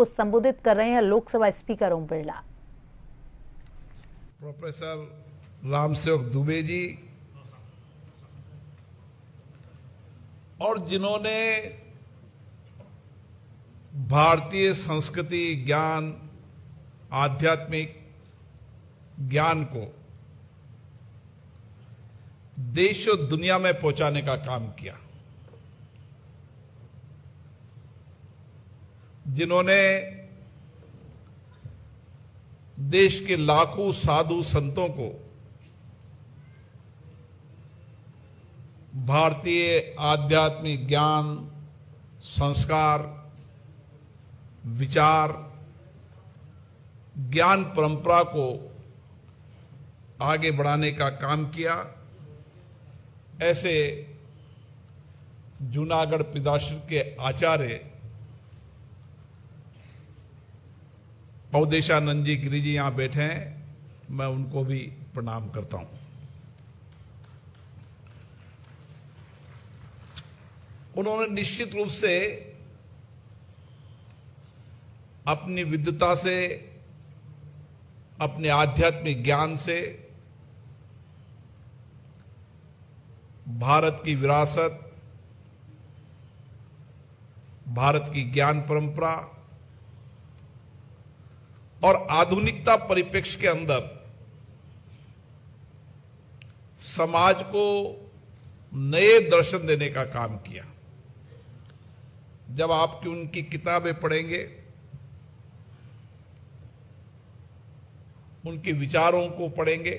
को संबोधित कर रहे हैं लोकसभा स्पीकर ओम बिरला। प्रोफेसर रामसेवक दुबे जी और जिन्होंने भारतीय संस्कृति, ज्ञान, आध्यात्मिक ज्ञान को देश और दुनिया में पहुंचाने का काम किया, जिन्होंने देश के लाखों साधु संतों को भारतीय आध्यात्मिक ज्ञान, संस्कार, विचार, ज्ञान परंपरा को आगे बढ़ाने का काम किया। ऐसे जूनागढ़ पिदाश्र के आचार्य अवधेशानंद जी गिरी जी यहां बैठे हैं, मैं उनको भी प्रणाम करता हूं। उन्होंने निश्चित रूप से अपनी विद्वता से, अपने आध्यात्मिक ज्ञान से भारत की विरासत, भारत की ज्ञान परंपरा और आधुनिकता परिप्रेक्ष्य के अंदर समाज को नए दर्शन देने का काम किया। जब आपकी उनकी किताबें पढ़ेंगे, उनके विचारों को पढ़ेंगे,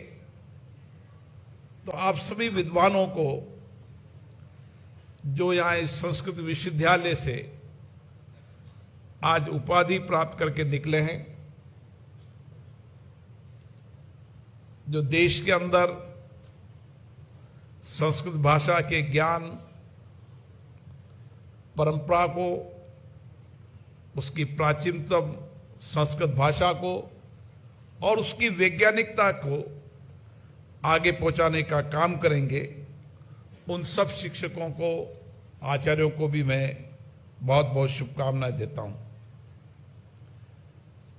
तो आप सभी विद्वानों को जो यहां इस संस्कृत विश्वविद्यालय से आज उपाधि प्राप्त करके निकले हैं, जो देश के अंदर संस्कृत भाषा के ज्ञान परंपरा को, उसकी प्राचीनतम संस्कृत भाषा को और उसकी वैज्ञानिकता को आगे पहुंचाने का काम करेंगे, उन सब शिक्षकों को, आचार्यों को भी मैं बहुत बहुत शुभकामनाएं देता हूं।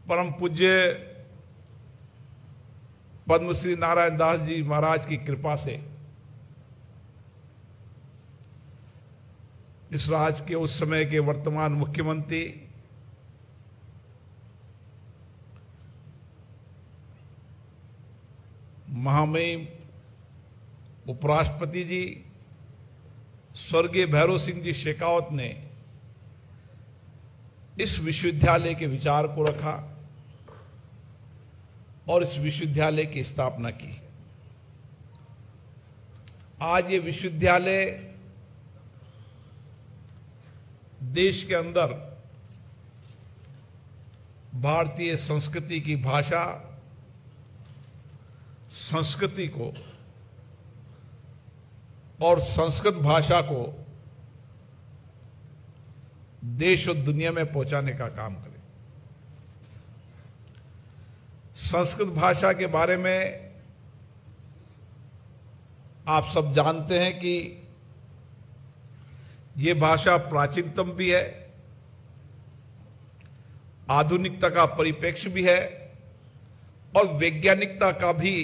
परम पूज्य पद्मश्री नारायण दास जी महाराज की कृपा से इस राज्य के उस समय के वर्तमान मुख्यमंत्री महामहिम उपराष्ट्रपति जी स्वर्गीय भैरव सिंह जी शेखावत ने इस विश्वविद्यालय के विचार को रखा और इस विश्वविद्यालय की स्थापना की। आज ये विश्वविद्यालय देश के अंदर भारतीय संस्कृति की भाषा, संस्कृति को और संस्कृत भाषा को देश और दुनिया में पहुंचाने का काम करे। संस्कृत भाषा के बारे में आप सब जानते हैं कि यह भाषा प्राचीनतम भी है, आधुनिकता का परिप्रेक्ष्य भी है और वैज्ञानिकता का भी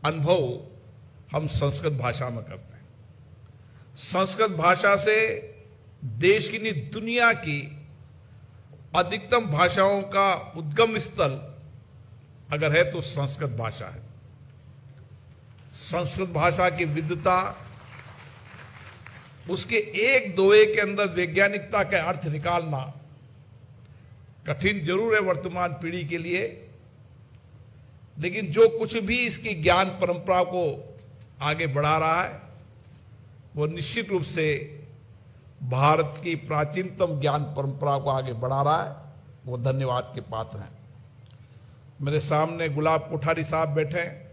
अनुभव हम संस्कृत भाषा में करते हैं। संस्कृत भाषा से देश की नहीं, दुनिया की अधिकतम भाषाओं का उद्गम स्थल अगर है तो संस्कृत भाषा है। संस्कृत भाषा की विद्वता, उसके एक दोहे के अंदर वैज्ञानिकता का अर्थ निकालना कठिन जरूर है वर्तमान पीढ़ी के लिए, लेकिन जो कुछ भी इसकी ज्ञान परंपरा को आगे बढ़ा रहा है वो निश्चित रूप से भारत की प्राचीनतम ज्ञान परंपरा को आगे बढ़ा रहा है। वो धन्यवाद के पात्र हैं। मेरे सामने गुलाब कोठारी साहब बैठे हैं,